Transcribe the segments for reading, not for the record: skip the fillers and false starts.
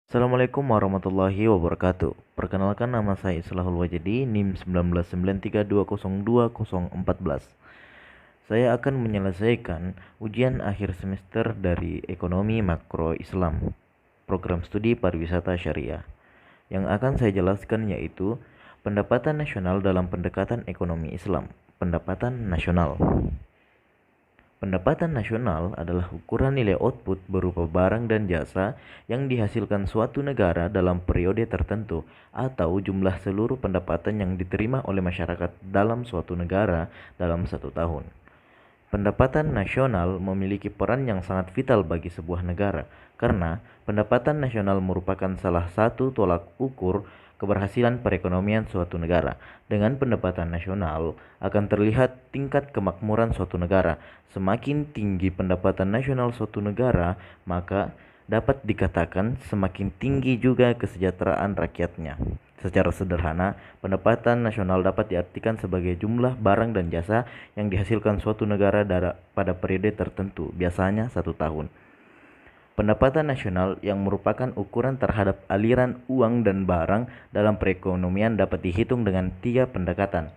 Assalamualaikum warahmatullahi wabarakatuh. Perkenalkan, nama saya Islahul Wajidi, NIM 1993202014. Saya akan menyelesaikan ujian akhir semester dari Ekonomi Makro Islam, Program Studi Pariwisata Syariah. Yang akan saya jelaskan yaitu pendapatan nasional dalam pendekatan ekonomi Islam. Pendapatan nasional. Pendapatan nasional adalah ukuran nilai output berupa barang dan jasa yang dihasilkan suatu negara dalam periode tertentu atau jumlah seluruh pendapatan yang diterima oleh masyarakat dalam suatu negara dalam satu tahun. Pendapatan nasional memiliki peran yang sangat vital bagi sebuah negara karena pendapatan nasional merupakan salah satu tolak ukur keberhasilan perekonomian suatu negara. Dengan pendapatan nasional akan terlihat tingkat kemakmuran suatu negara. Semakin tinggi pendapatan nasional suatu negara, maka dapat dikatakan semakin tinggi juga kesejahteraan rakyatnya. Secara sederhana, pendapatan nasional dapat diartikan sebagai jumlah barang dan jasa yang dihasilkan suatu negara pada periode tertentu, biasanya satu tahun. Pendapatan nasional yang merupakan ukuran terhadap aliran uang dan barang dalam perekonomian dapat dihitung dengan 3 pendekatan,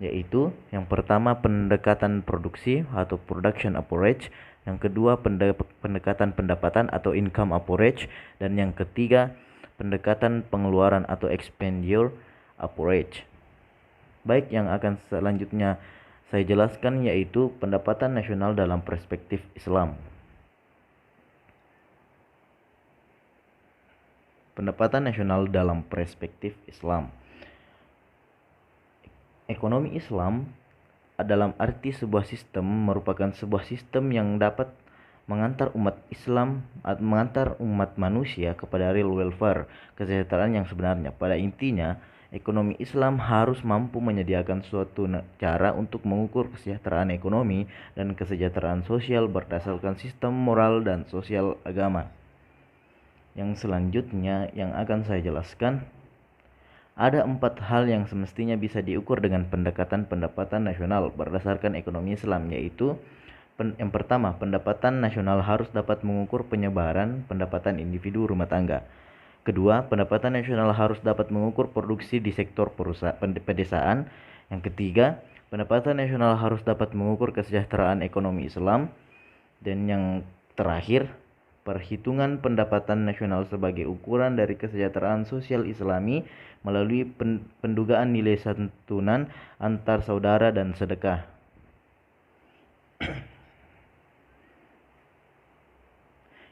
yaitu yang pertama pendekatan produksi atau production approach, yang kedua pendekatan pendapatan atau income approach, dan yang ketiga pendekatan pengeluaran atau expenditure approach. Baik, yang akan selanjutnya saya jelaskan yaitu pendapatan nasional dalam perspektif Islam. Pendapatan nasional dalam perspektif Islam. Ekonomi Islam dalam arti sebuah sistem merupakan sebuah sistem yang dapat mengantar umat manusia kepada real welfare, kesejahteraan yang sebenarnya. Pada intinya, ekonomi Islam harus mampu menyediakan suatu cara untuk mengukur kesejahteraan ekonomi dan kesejahteraan sosial berdasarkan sistem moral dan sosial agama. Yang selanjutnya yang akan saya jelaskan, ada 4 hal yang semestinya bisa diukur dengan pendekatan pendapatan nasional berdasarkan ekonomi Islam, yaitu yang pertama, pendapatan nasional harus dapat mengukur penyebaran pendapatan individu rumah tangga. Kedua, pendapatan nasional harus dapat mengukur produksi di sektor pedesaan. Yang ketiga, pendapatan nasional harus dapat mengukur kesejahteraan ekonomi Islam. Dan yang terakhir, perhitungan pendapatan nasional sebagai ukuran dari kesejahteraan sosial Islami melalui pendugaan nilai santunan antar saudara dan sedekah.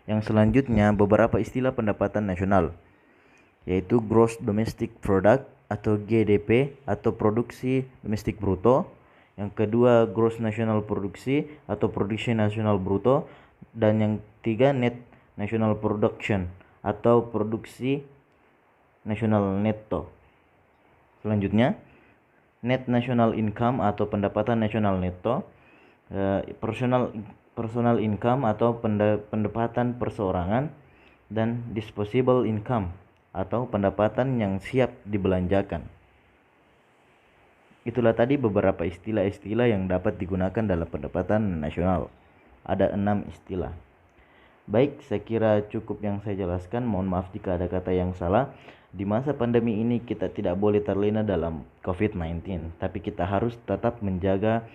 Yang selanjutnya beberapa istilah pendapatan nasional, yaitu Gross Domestic Product atau GDP atau produksi domestik bruto. Yang kedua Gross National Produksi atau produksi nasional bruto. Dan yang ketiga Net National Production atau produksi nasional neto. Selanjutnya Net National Income atau pendapatan nasional neto, personal income atau pendapatan perseorangan, dan disposable income atau pendapatan yang siap dibelanjakan. Itulah tadi beberapa istilah-istilah yang dapat digunakan dalam pendapatan nasional. Ada 6 istilah. Baik, saya kira cukup yang saya jelaskan. Mohon maaf jika ada kata yang salah. Di masa pandemi ini kita tidak boleh terlena dalam COVID-19, tapi kita harus tetap menjaga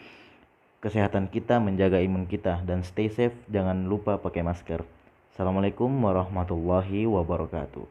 kesehatan kita, menjaga imun kita, dan stay safe. Jangan lupa pakai masker. Assalamualaikum warahmatullahi wabarakatuh.